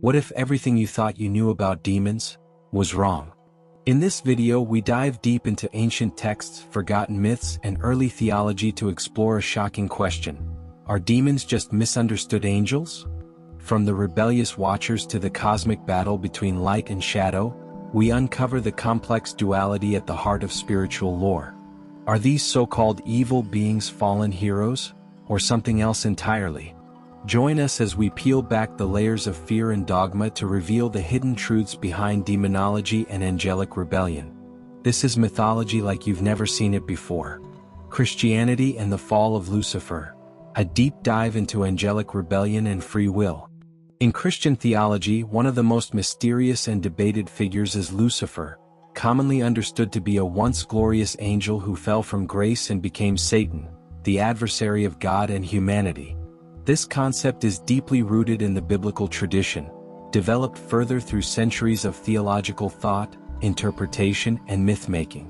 What if everything you thought you knew about demons was wrong? In this video we dive deep into ancient texts, forgotten myths, and early theology to explore a shocking question. Are demons just misunderstood angels? From the rebellious watchers to the cosmic battle between light and shadow, we uncover the complex duality at the heart of spiritual lore. Are these so-called evil beings fallen heroes, or something else entirely? Join us as we peel back the layers of fear and dogma to reveal the hidden truths behind demonology and angelic rebellion. This is mythology like you've never seen it before. Christianity and the Fall of Lucifer. A deep dive into angelic rebellion and free will. In Christian theology, one of the most mysterious and debated figures is Lucifer, commonly understood to be a once glorious angel who fell from grace and became Satan, the adversary of God and humanity. This concept is deeply rooted in the biblical tradition, developed further through centuries of theological thought, interpretation, and myth-making.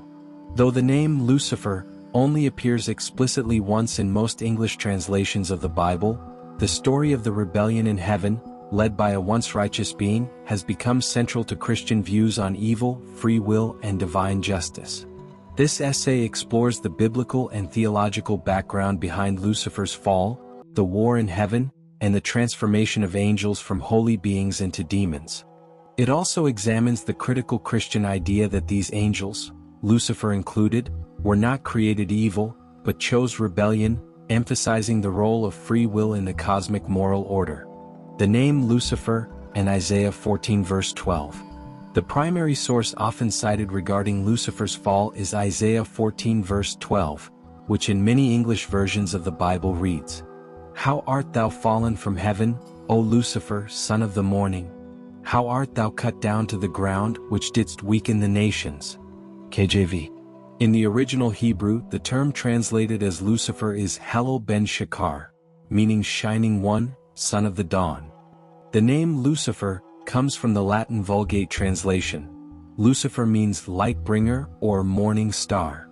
Though the name Lucifer only appears explicitly once in most English translations of the Bible, the story of the rebellion in heaven, led by a once righteous being, has become central to Christian views on evil, free will, and divine justice. This essay explores the biblical and theological background behind Lucifer's fall, the war in heaven, and the transformation of angels from holy beings into demons. It also examines the critical Christian idea that these angels, Lucifer included, were not created evil, but chose rebellion, emphasizing the role of free will in the cosmic moral order. The name Lucifer, and Isaiah 14 verse 12. The primary source often cited regarding Lucifer's fall is Isaiah 14 verse 12, which in many English versions of the Bible reads, "How art thou fallen from heaven, O Lucifer, son of the morning? How art thou cut down to the ground, which didst weaken the nations?" KJV. In the original Hebrew, the term translated as Lucifer is Helel ben Shakar, meaning shining one, son of the dawn. The name Lucifer comes from the Latin Vulgate translation. Lucifer means light bringer or morning star.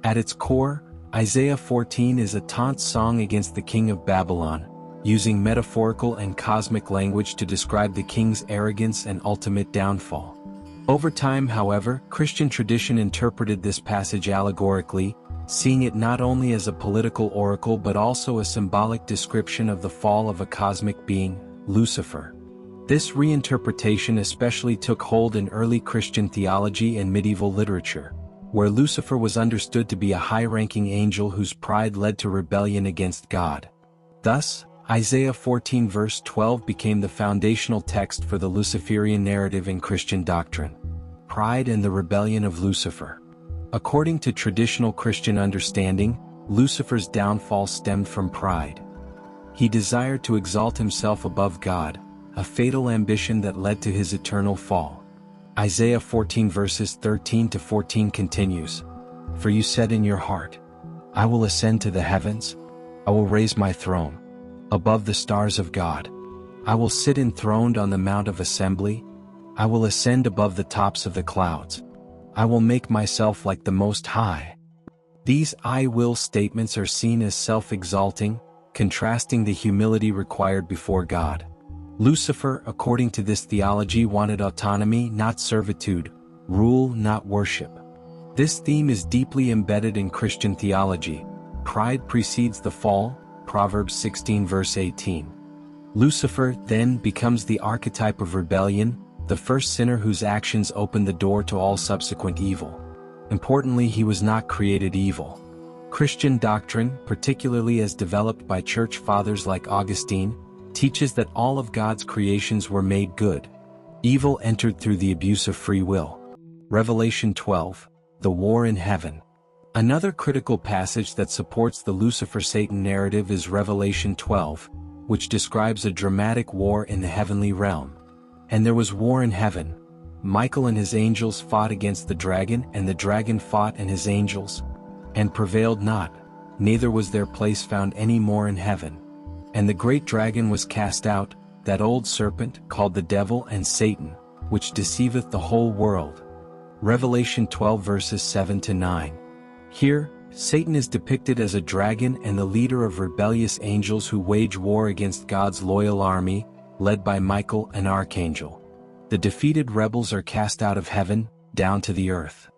At its core, Isaiah 14 is a taunt song against the king of Babylon, using metaphorical and cosmic language to describe the king's arrogance and ultimate downfall. Over time, however, Christian tradition interpreted this passage allegorically, seeing it not only as a political oracle but also a symbolic description of the fall of a cosmic being, Lucifer. This reinterpretation especially took hold in early Christian theology and medieval literature, where Lucifer was understood to be a high-ranking angel whose pride led to rebellion against God. Thus, Isaiah 14 verse 12 became the foundational text for the Luciferian narrative in Christian doctrine. Pride and the rebellion of Lucifer. According to traditional Christian understanding, Lucifer's downfall stemmed from pride. He desired to exalt himself above God, a fatal ambition that led to his eternal fall. Isaiah 14 verses 13 to 14 continues, "For you said in your heart, I will ascend to the heavens, I will raise my throne above the stars of God. I will sit enthroned on the mount of assembly, I will ascend above the tops of the clouds. I will make myself like the Most High." These "I will" statements are seen as self-exalting, contrasting the humility required before God. Lucifer, according to this theology, wanted autonomy, not servitude, rule, not worship. This theme is deeply embedded in Christian theology. Pride precedes the fall, Proverbs 16 verse 18. Lucifer then becomes the archetype of rebellion, the first sinner whose actions opened the door to all subsequent evil. Importantly, he was not created evil. Christian doctrine, particularly as developed by church fathers like Augustine, teaches that all of God's creations were made good. Evil entered through the abuse of free will. Revelation 12, the war in heaven. Another critical passage that supports the Lucifer-Satan narrative is Revelation 12, which describes a dramatic war in the heavenly realm. "And there was war in heaven. Michael and his angels fought against the dragon, and the dragon fought and his angels, and prevailed not, neither was their place found any more in heaven. And the great dragon was cast out, that old serpent, called the devil and Satan, which deceiveth the whole world." Revelation 12 verses 7 to 9. Here, Satan is depicted as a dragon and the leader of rebellious angels who wage war against God's loyal army, led by Michael, an archangel. The defeated rebels are cast out of heaven, down to the earth.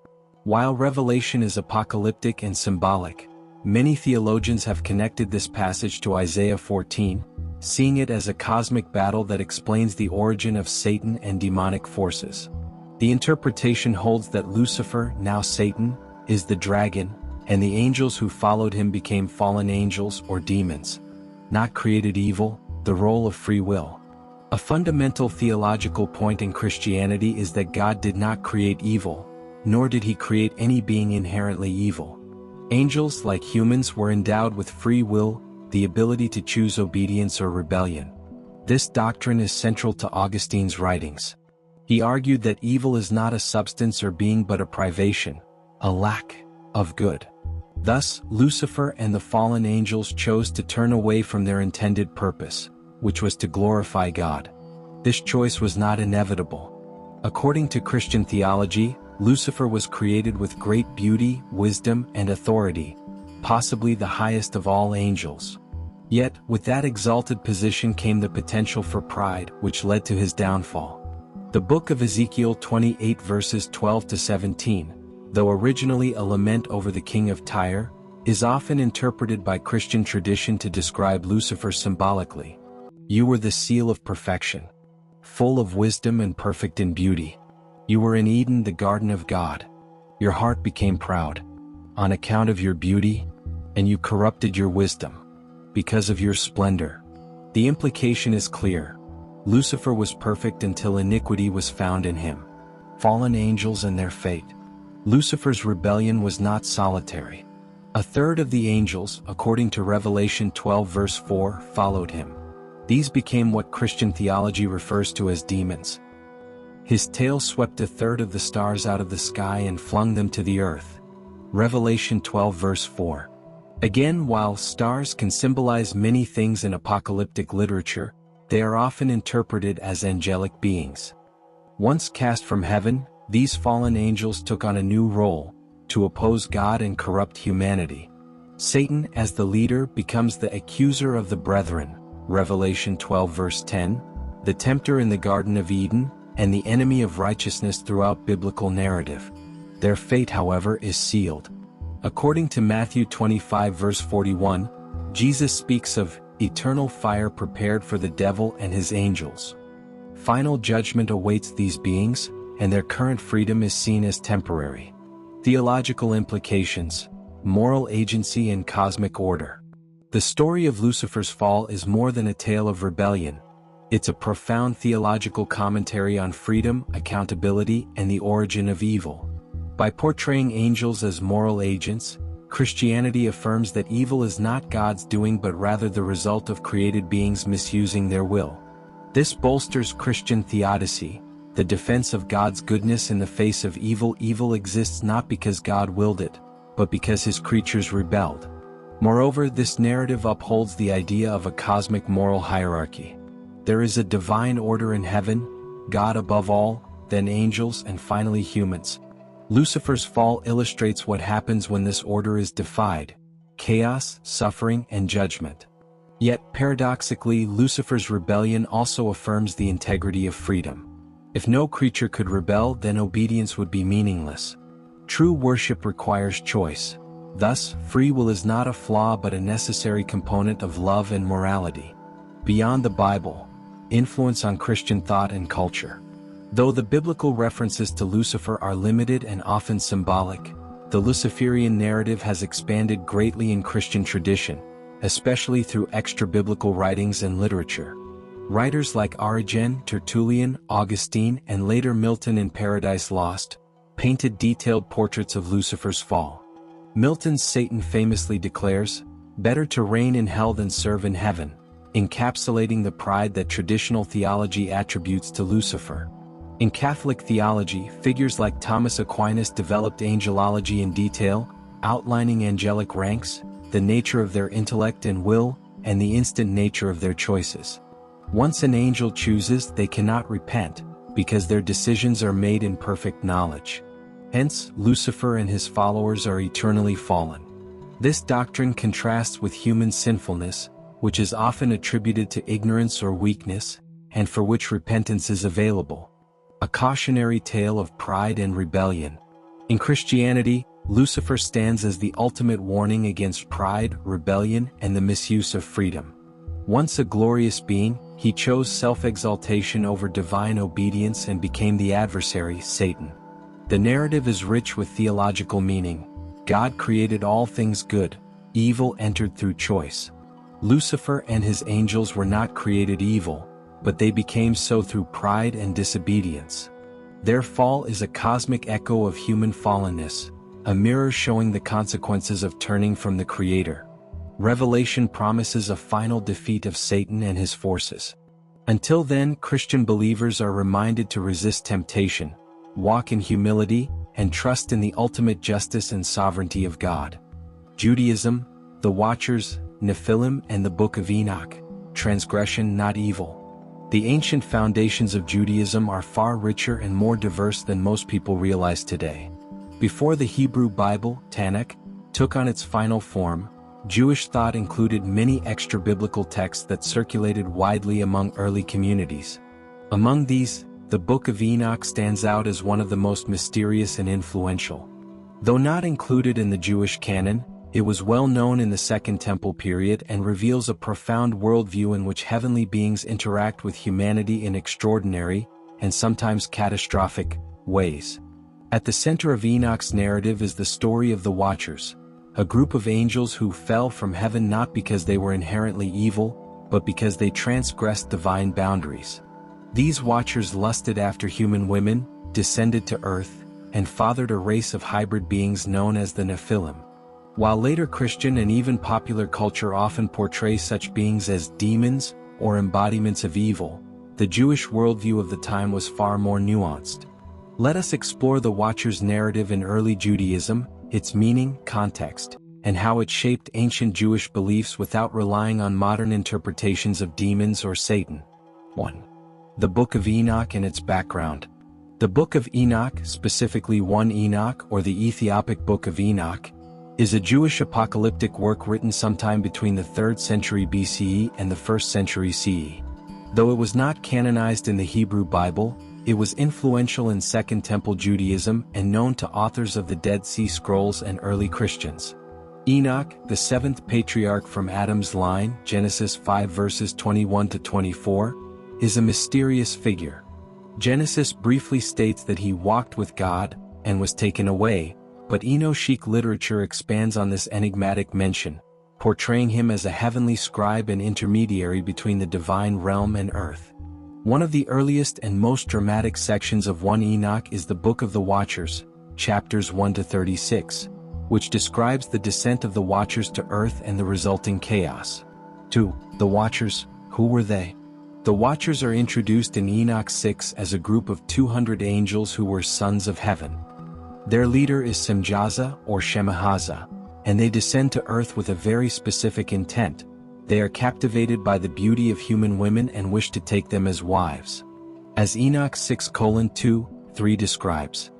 While Revelation is apocalyptic and symbolic, many theologians have connected this passage to Isaiah 14, seeing it as a cosmic battle that explains the origin of Satan and demonic forces. The interpretation holds that Lucifer, now Satan, is the dragon, and the angels who followed him became fallen angels or demons. Not created evil, the role of free will. A fundamental theological point in Christianity is that God did not create evil, nor did he create any being inherently evil. Angels, like humans, were endowed with free will, the ability to choose obedience or rebellion. This doctrine is central to Augustine's writings. He argued that evil is not a substance or being but a privation, a lack of good. Thus, Lucifer and the fallen angels chose to turn away from their intended purpose, which was to glorify God. This choice was not inevitable. According to Christian theology, Lucifer was created with great beauty, wisdom, and authority, possibly the highest of all angels. Yet, with that exalted position came the potential for pride, which led to his downfall. The book of Ezekiel 28 verses 12 to 17, though originally a lament over the king of Tyre, is often interpreted by Christian tradition to describe Lucifer symbolically. You were the seal of perfection, full of wisdom and perfect in beauty. You were in Eden, the garden of God. Your heart became proud on account of your beauty, and you corrupted your wisdom because of your splendor. The implication is clear. Lucifer was perfect until iniquity was found in him. Fallen angels and their fate. Lucifer's rebellion was not solitary. A third of the angels, according to Revelation 12 verse 4, followed him. These became what Christian theology refers to as demons. His tail swept a third of the stars out of the sky and flung them to the earth. Revelation 12 verse 4. Again, while stars can symbolize many things in apocalyptic literature, they are often interpreted as angelic beings. Once cast from heaven, these fallen angels took on a new role, to oppose God and corrupt humanity. Satan, as the leader, becomes the accuser of the brethren, Revelation 12 verse 10, the tempter in the Garden of Eden, and the enemy of righteousness throughout biblical narrative. Their fate, however, is sealed. According to Matthew 25 verse 41, Jesus speaks of eternal fire prepared for the devil and his angels. Final judgment awaits these beings, and their current freedom is seen as temporary. Theological implications, moral agency and cosmic order. The story of Lucifer's fall is more than a tale of rebellion. It's a profound theological commentary on freedom, accountability, and the origin of evil. By portraying angels as moral agents, Christianity affirms that evil is not God's doing but rather the result of created beings misusing their will. This bolsters Christian theodicy, the defense of God's goodness in the face of evil. Evil exists not because God willed it, but because his creatures rebelled. Moreover, this narrative upholds the idea of a cosmic moral hierarchy. There is a divine order in heaven, God above all, then angels, and finally humans. Lucifer's fall illustrates what happens when this order is defied: chaos, suffering, and judgment. Yet, paradoxically, Lucifer's rebellion also affirms the integrity of freedom. If no creature could rebel, then obedience would be meaningless. True worship requires choice. Thus, free will is not a flaw but a necessary component of love and morality. Beyond the Bible, influence on Christian thought and culture. Though the biblical references to Lucifer are limited and often symbolic, the Luciferian narrative has expanded greatly in Christian tradition, especially through extra-biblical writings and literature. Writers like Origen, Tertullian, Augustine, and later Milton in Paradise Lost painted detailed portraits of Lucifer's fall. Milton's Satan famously declares, "Better to reign in hell than serve in heaven," encapsulating the pride that traditional theology attributes to Lucifer. In Catholic theology, figures like Thomas Aquinas developed angelology in detail, outlining angelic ranks, the nature of their intellect and will, and the instant nature of their choices. Once an angel chooses, they cannot repent, because their decisions are made in perfect knowledge. Hence, Lucifer and his followers are eternally fallen. This doctrine contrasts with human sinfulness, which is often attributed to ignorance or weakness, and for which repentance is available. A cautionary tale of pride and rebellion. In Christianity, Lucifer stands as the ultimate warning against pride, rebellion, and the misuse of freedom. Once a glorious being, he chose self-exaltation over divine obedience and became the adversary, Satan. The narrative is rich with theological meaning. God created all things good. Evil entered through choice. Lucifer and his angels were not created evil, but they became so through pride and disobedience. Their fall is a cosmic echo of human fallenness, a mirror showing the consequences of turning from the Creator. Revelation promises a final defeat of Satan and his forces. Until then, Christian believers are reminded to resist temptation, walk in humility, and trust in the ultimate justice and sovereignty of God. Judaism, the Watchers, Nephilim, and the Book of Enoch. Transgression, not evil. The ancient foundations of Judaism are far richer and more diverse than most people realize today. Before the Hebrew Bible, Tanakh, took on its final form, Jewish thought included many extra-biblical texts that circulated widely among early communities. Among these, the Book of Enoch stands out as one of the most mysterious and influential. Though not included in the Jewish canon, it was well known in the Second Temple period and reveals a profound worldview in which heavenly beings interact with humanity in extraordinary, and sometimes catastrophic, ways. At the center of Enoch's narrative is the story of the Watchers, a group of angels who fell from heaven not because they were inherently evil, but because they transgressed divine boundaries. These Watchers lusted after human women, descended to earth, and fathered a race of hybrid beings known as the Nephilim. While later Christian and even popular culture often portray such beings as demons or embodiments of evil, the Jewish worldview of the time was far more nuanced. Let us explore the Watchers' narrative in early Judaism, its meaning, context, and how it shaped ancient Jewish beliefs without relying on modern interpretations of demons or Satan. 1. The Book of Enoch and its background. The Book of Enoch, specifically 1 Enoch or the Ethiopic Book of Enoch, is a Jewish apocalyptic work written sometime between the 3rd century BCE and the 1st century CE. Though it was not canonized in the Hebrew Bible, it was influential in Second Temple Judaism and known to authors of the Dead Sea Scrolls and early Christians. Enoch, the 7th patriarch from Adam's line, Genesis 5 verses 21 to 24, is a mysterious figure. Genesis briefly states that he walked with God and was taken away, but Enochic literature expands on this enigmatic mention, portraying him as a heavenly scribe and intermediary between the divine realm and earth. One of the earliest and most dramatic sections of 1 Enoch is the Book of the Watchers, chapters 1 to 36, which describes the descent of the Watchers to earth and the resulting chaos. 2. The Watchers, who were they? The Watchers are introduced in Enoch 6 as a group of 200 angels who were sons of heaven. Their leader is Semjaza or Shemahaza, and they descend to earth with a very specific intent. They are captivated by the beauty of human women and wish to take them as wives. As Enoch 6:2-3 describes,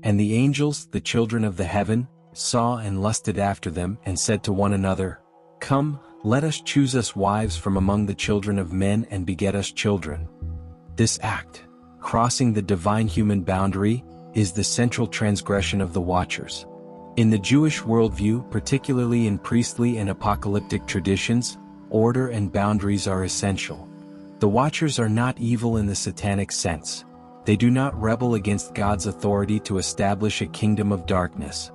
"And the angels, the children of the heaven, saw and lusted after them, and said to one another, Come, let us choose us wives from among the children of men and beget us children." This act, crossing the divine human boundary, is the central transgression of the Watchers. In the Jewish worldview, particularly in priestly and apocalyptic traditions, order and boundaries are essential. The Watchers are not evil in the satanic sense. They do not rebel against God's authority to establish a kingdom of darkness.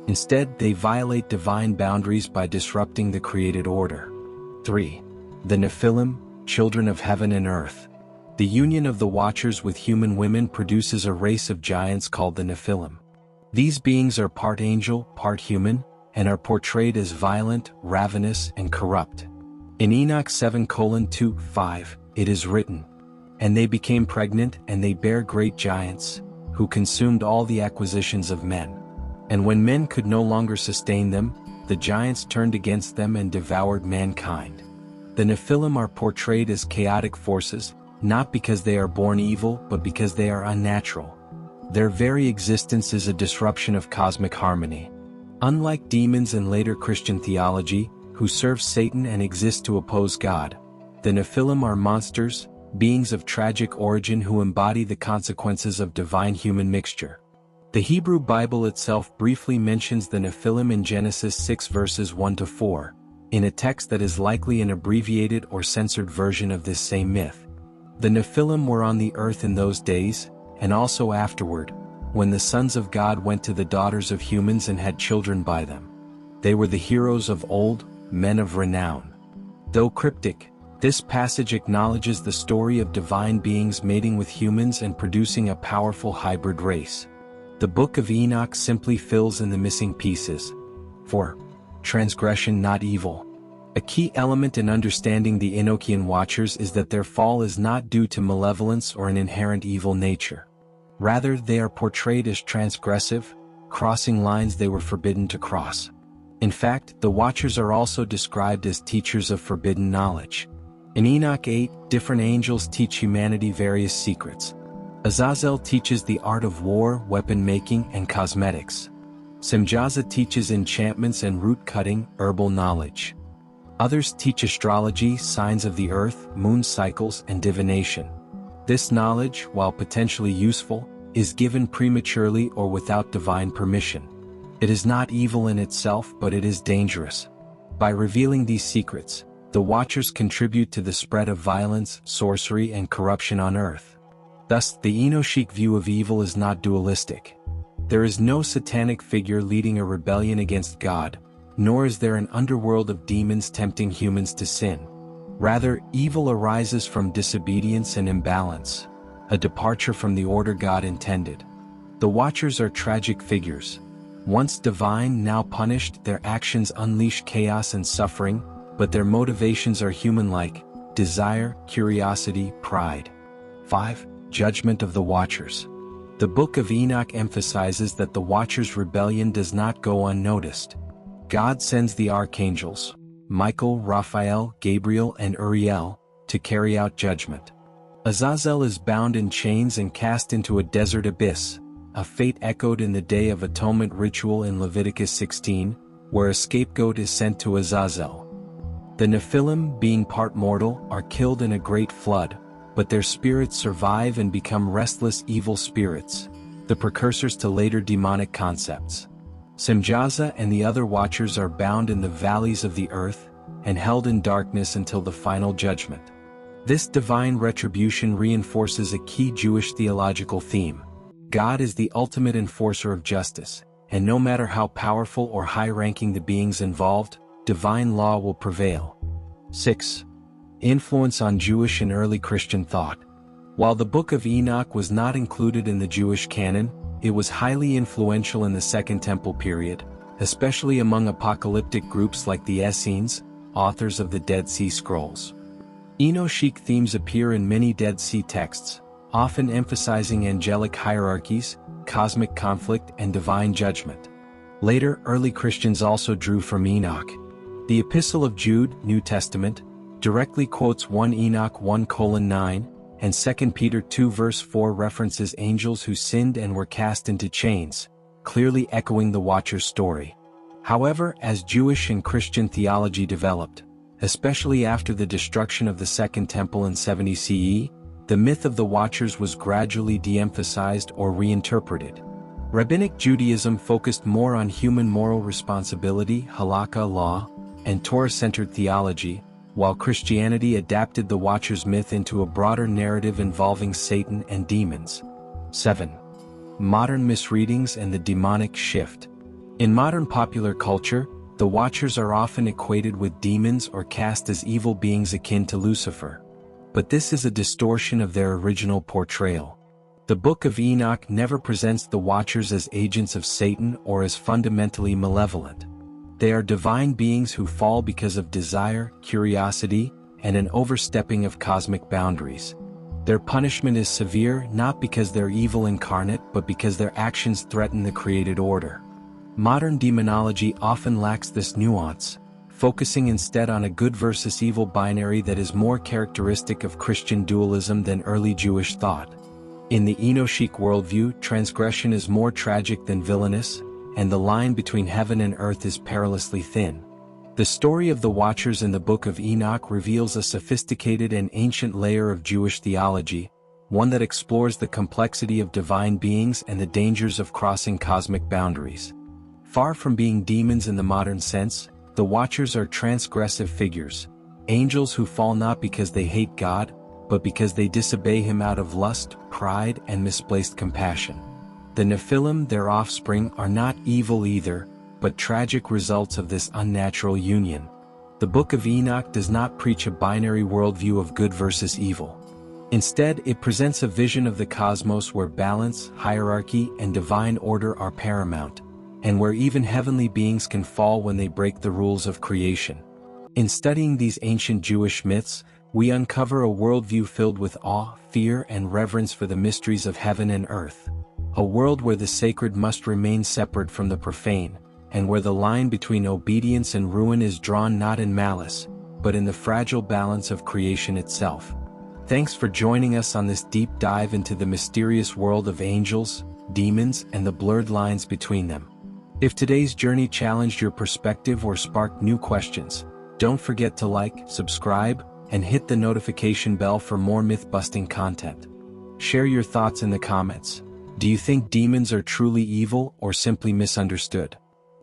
Instead, they violate divine boundaries by disrupting the created order. 3. The Nephilim, children of heaven and earth. The union of the Watchers with human women produces a race of giants called the Nephilim. These beings are part angel, part human, and are portrayed as violent, ravenous, and corrupt. In Enoch 7:2-5, it is written, "And they became pregnant, and they bare great giants, who consumed all the acquisitions of men. And when men could no longer sustain them, the giants turned against them and devoured mankind." The Nephilim are portrayed as chaotic forces, not because they are born evil but because they are unnatural. Their very existence is a disruption of cosmic harmony. Unlike demons in later Christian theology, who serve Satan and exist to oppose God, the Nephilim are monsters, beings of tragic origin who embody the consequences of divine-human mixture. The Hebrew Bible itself briefly mentions the Nephilim in Genesis 6 verses 1-4, in a text that is likely an abbreviated or censored version of this same myth. The Nephilim were on the earth in those days, and also afterward, when the sons of God went to the daughters of humans and had children by them. They were the heroes of old, men of renown. Though cryptic, this passage acknowledges the story of divine beings mating with humans and producing a powerful hybrid race. The Book of Enoch simply fills in the missing pieces. 4. Transgression, not evil. A key element in understanding the Enochian Watchers is that their fall is not due to malevolence or an inherent evil nature. Rather, they are portrayed as transgressive, crossing lines they were forbidden to cross. In fact, the Watchers are also described as teachers of forbidden knowledge. In Enoch 8, different angels teach humanity various secrets. Azazel teaches the art of war, weapon making, and cosmetics. Semjaza teaches enchantments and root cutting, herbal knowledge. Others teach astrology, signs of the earth, moon cycles, and divination. This knowledge, while potentially useful, is given prematurely or without divine permission. It is not evil in itself, but it is dangerous. By revealing these secrets, the Watchers contribute to the spread of violence, sorcery, and corruption on earth. Thus, the Enochic view of evil is not dualistic. There is no satanic figure leading a rebellion against God, nor is there an underworld of demons tempting humans to sin. Rather, evil arises from disobedience and imbalance, a departure from the order God intended. The Watchers are tragic figures. Once divine, now punished, their actions unleash chaos and suffering, but their motivations are human-like: desire, curiosity, pride. 5. Judgment of the Watchers. The Book of Enoch emphasizes that the Watchers' rebellion does not go unnoticed. God sends the archangels, Michael, Raphael, Gabriel, and Uriel, to carry out judgment. Azazel is bound in chains and cast into a desert abyss, a fate echoed in the Day of Atonement ritual in Leviticus 16, where a scapegoat is sent to Azazel. The Nephilim, being part mortal, are killed in a great flood, but their spirits survive and become restless evil spirits, the precursors to later demonic concepts. Semjaza and the other Watchers are bound in the valleys of the earth, and held in darkness until the final judgment. This divine retribution reinforces a key Jewish theological theme. God is the ultimate enforcer of justice, and no matter how powerful or high-ranking the beings involved, divine law will prevail. 6. Influence on Jewish and early Christian thought. While the Book of Enoch was not included in the Jewish canon, it was highly influential in the Second Temple period, especially among apocalyptic groups like the Essenes, authors of the Dead Sea Scrolls. Enochic themes appear in many Dead Sea texts, often emphasizing angelic hierarchies, cosmic conflict, and divine judgment. Later, early Christians also drew from Enoch. The Epistle of Jude, New Testament, directly quotes 1 Enoch 1:9, and 2 Peter 2 verse 4 references angels who sinned and were cast into chains, clearly echoing the Watcher's story. However, as Jewish and Christian theology developed, especially after the destruction of the Second Temple in 70 CE, the myth of the Watchers was gradually de-emphasized or reinterpreted. Rabbinic Judaism focused more on human moral responsibility, halakha law, and Torah-centered theology, while Christianity adapted the Watchers myth into a broader narrative involving Satan and demons. 7. Modern misreadings and the demonic shift. In modern popular culture, the Watchers are often equated with demons or cast as evil beings akin to Lucifer. But this is a distortion of their original portrayal. The Book of Enoch never presents the Watchers as agents of Satan or as fundamentally malevolent. They are divine beings who fall because of desire, curiosity, and an overstepping of cosmic boundaries. Their punishment is severe not because they're evil incarnate but because their actions threaten the created order. Modern demonology often lacks this nuance, focusing instead on a good versus evil binary that is more characteristic of Christian dualism than early Jewish thought. In the Enochic worldview, transgression is more tragic than villainous, and the line between heaven and earth is perilously thin. The story of the Watchers in the Book of Enoch reveals a sophisticated and ancient layer of Jewish theology, one that explores the complexity of divine beings and the dangers of crossing cosmic boundaries. Far from being demons in the modern sense, the Watchers are transgressive figures, angels who fall not because they hate God, but because they disobey Him out of lust, pride, and misplaced compassion. The Nephilim, their offspring, are not evil either, but tragic results of this unnatural union. The Book of Enoch does not preach a binary worldview of good versus evil. Instead, it presents a vision of the cosmos where balance, hierarchy, and divine order are paramount, and where even heavenly beings can fall when they break the rules of creation. In studying these ancient Jewish myths, we uncover a worldview filled with awe, fear, and reverence for the mysteries of heaven and earth. A world where the sacred must remain separate from the profane, and where the line between obedience and ruin is drawn not in malice, but in the fragile balance of creation itself. Thanks for joining us on this deep dive into the mysterious world of angels, demons, and the blurred lines between them. If today's journey challenged your perspective or sparked new questions, don't forget to like, subscribe, and hit the notification bell for more myth-busting content. Share your thoughts in the comments. Do you think demons are truly evil or simply misunderstood?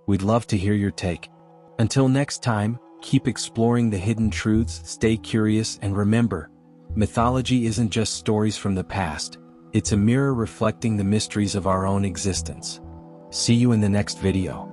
We'd love to hear your take. Until next time, keep exploring the hidden truths, stay curious, and remember, mythology isn't just stories from the past, it's a mirror reflecting the mysteries of our own existence. See you in the next video.